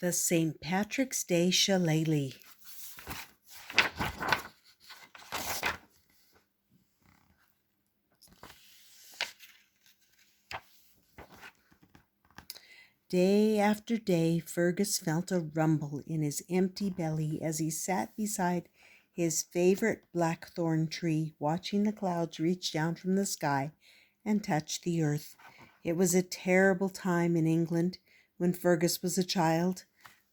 The St. Patrick's Day Shillelagh. Day after day, Fergus felt a rumble in his empty belly as he sat beside his favorite blackthorn tree, watching the clouds reach down from the sky and touch the earth. It was a terrible time in England when Fergus was a child.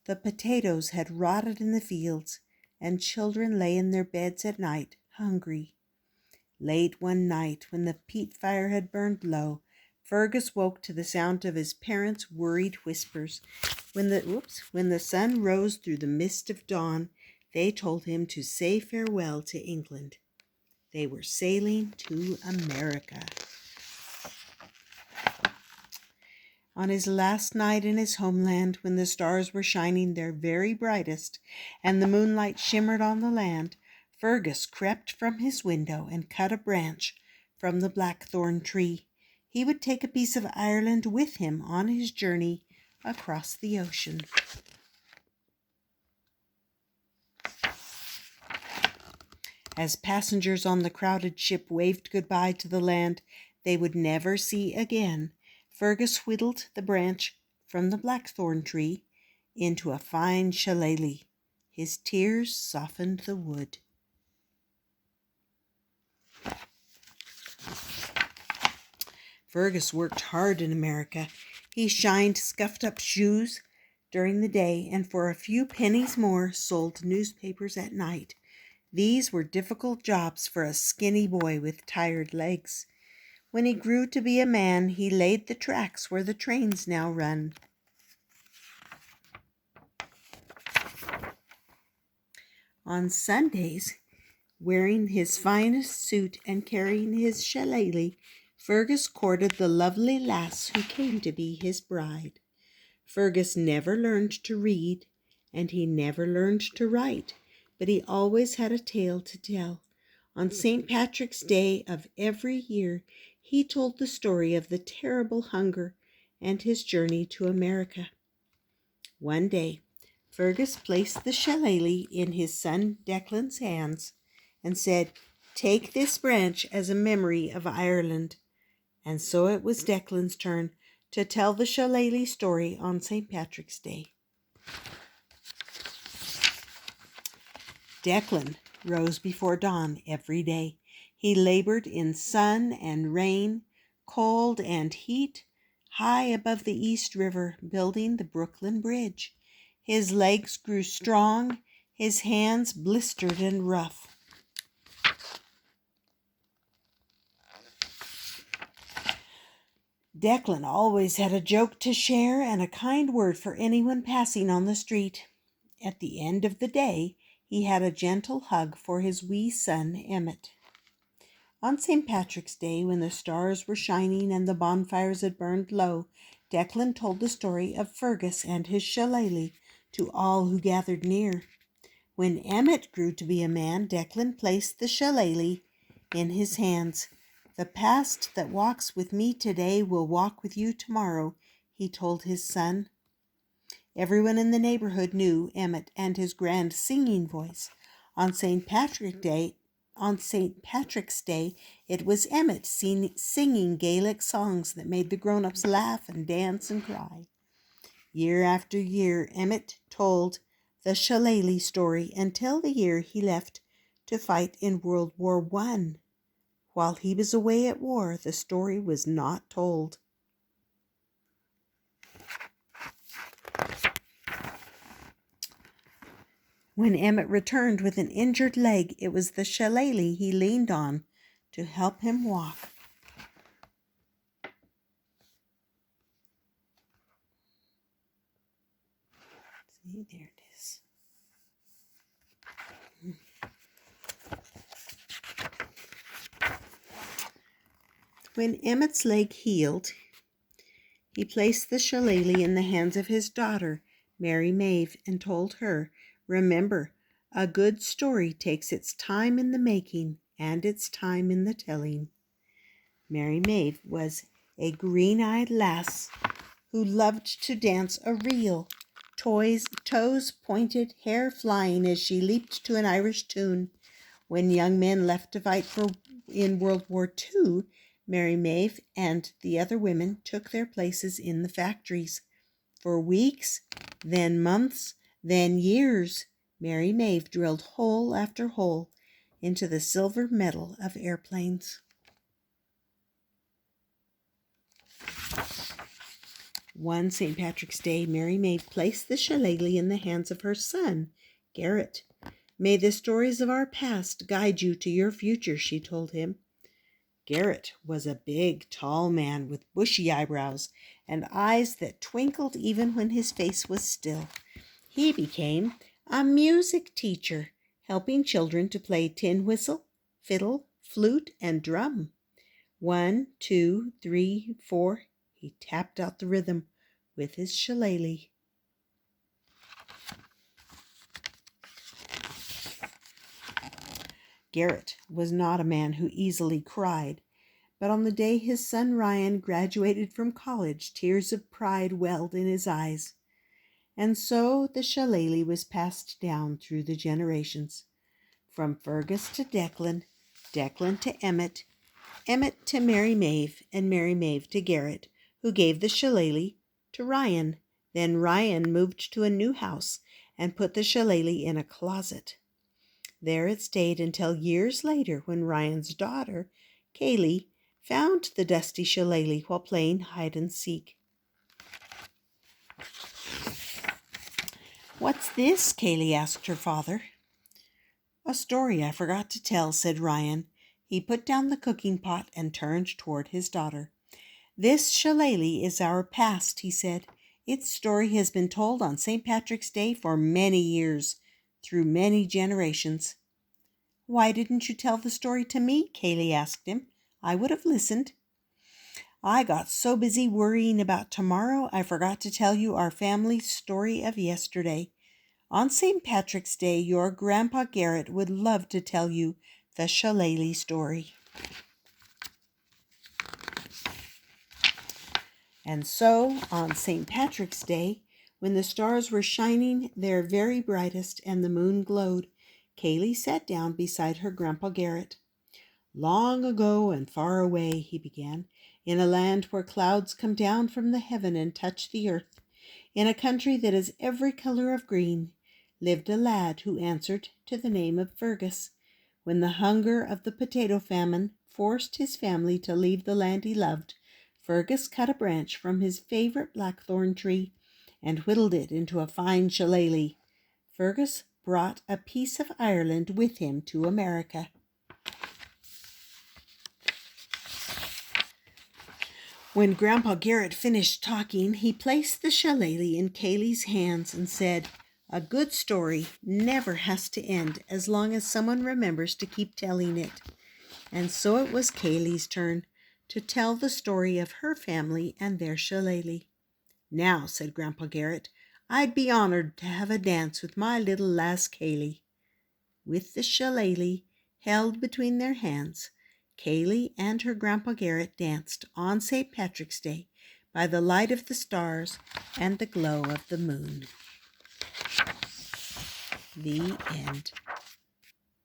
The potatoes had rotted in the fields, and children lay in their beds at night, hungry. Late one night, when the peat fire had burned low, Fergus woke to the sound of his parents' worried whispers. When the sun rose through the mist of dawn, they told him to say farewell to England. They were sailing to America. On his last night in his homeland, when the stars were shining their very brightest and the moonlight shimmered on the land, Fergus crept from his window and cut a branch from the blackthorn tree. He would take a piece of Ireland with him on his journey across the ocean. As passengers on the crowded ship waved goodbye to the land they would never see again, Fergus whittled the branch from the blackthorn tree into a fine shillelagh. His tears softened the wood. Fergus worked hard in America. He shined scuffed-up shoes during the day and for a few pennies more sold newspapers at night. These were difficult jobs for a skinny boy with tired legs. When he grew to be a man, he laid the tracks where the trains now run. On Sundays, wearing his finest suit and carrying his shillelagh, Fergus courted the lovely lass who came to be his bride. Fergus never learned to read, and he never learned to write, but he always had a tale to tell. On St. Patrick's Day of every year, he told the story of the terrible hunger and his journey to America. One day, Fergus placed the shillelagh in his son Declan's hands and said, "Take this branch as a memory of Ireland." And so it was Declan's turn to tell the shillelagh story on St. Patrick's Day. Declan rose before dawn every day. He labored in sun and rain, cold and heat, high above the East River, building the Brooklyn Bridge. His legs grew strong, his hands blistered and rough. Declan always had a joke to share and a kind word for anyone passing on the street. At the end of the day, he had a gentle hug for his wee son, Emmett. On St. Patrick's Day, when the stars were shining and the bonfires had burned low, Declan told the story of Fergus and his shillelagh to all who gathered near. When Emmett grew to be a man, Declan placed the shillelagh in his hands. "The past that walks with me today will walk with you tomorrow," he told his son. Everyone in the neighborhood knew Emmett and his grand singing voice. On St. Patrick's Day, it was Emmett singing Gaelic songs that made the grown-ups laugh and dance and cry. Year after year, Emmett told the shillelagh story until the year he left to fight in World War I. While he was away at war, the story was not told. When Emmett returned with an injured leg, it was the shillelagh he leaned on to help him walk. See, there it is. When Emmett's leg healed, he placed the shillelagh in the hands of his daughter, Mary Maeve, and told her, "Remember, a good story takes its time in the making and its time in the telling." Mary Maeve was a green-eyed lass who loved to dance a reel toes pointed, hair flying as she leaped to an Irish tune. When young men left to fight in World War II, Mary Maeve and the other women took their places in the factories. For weeks, then months, then years, Mary Maeve drilled hole after hole into the silver metal of airplanes. One St. Patrick's Day, Mary Maeve placed the shillelagh in the hands of her son, Garrett. "May the stories of our past guide you to your future," she told him. Garrett was a big, tall man with bushy eyebrows and eyes that twinkled even when his face was still. He became a music teacher, helping children to play tin whistle, fiddle, flute, and drum. 1, 2, 3, 4. He tapped out the rhythm with his shillelagh. Garrett was not a man who easily cried, but on the day his son Ryan graduated from college, tears of pride welled in his eyes. And so the shillelagh was passed down through the generations, from Fergus to Declan, Declan to Emmett, Emmett to Mary Maeve, and Mary Maeve to Garrett, who gave the shillelagh to Ryan. Then Ryan moved to a new house and put the shillelagh in a closet. There it stayed until years later, when Ryan's daughter, Kaylee, found the dusty shillelagh while playing hide and seek. "What's this?" Kaylee asked her father. "A story I forgot to tell," said Ryan. He put down the cooking pot and turned toward his daughter. "This shillelagh is our past," he said. "Its story has been told on St. Patrick's Day for many years, through many generations." "Why didn't you tell the story to me?" Kaylee asked him. "I would have listened." "I got so busy worrying about tomorrow, I forgot to tell you our family story of yesterday. On St. Patrick's Day, your Grandpa Garrett would love to tell you the shillelagh story." And so, on St. Patrick's Day, when the stars were shining their very brightest and the moon glowed, Kaylee sat down beside her Grandpa Garrett. "Long ago and far away," he began, "in a land where clouds come down from the heaven and touch the earth, in a country that is every color of green, lived a lad who answered to the name of Fergus. When the hunger of the potato famine forced his family to leave the land he loved, Fergus cut a branch from his favorite blackthorn tree and whittled it into a fine shillelagh. Fergus brought a piece of Ireland with him to America." When Grandpa Garrett finished talking, he placed the shillelagh in Kaylee's hands and said, "A good story never has to end as long as someone remembers to keep telling it." And so it was Kaylee's turn to tell the story of her family and their shillelagh. "Now," said Grandpa Garrett, "I'd be honored to have a dance with my little lass Kaylee." With the shillelagh held between their hands, Kaylee and her Grandpa Garrett danced on St. Patrick's Day by the light of the stars and the glow of the moon. The end.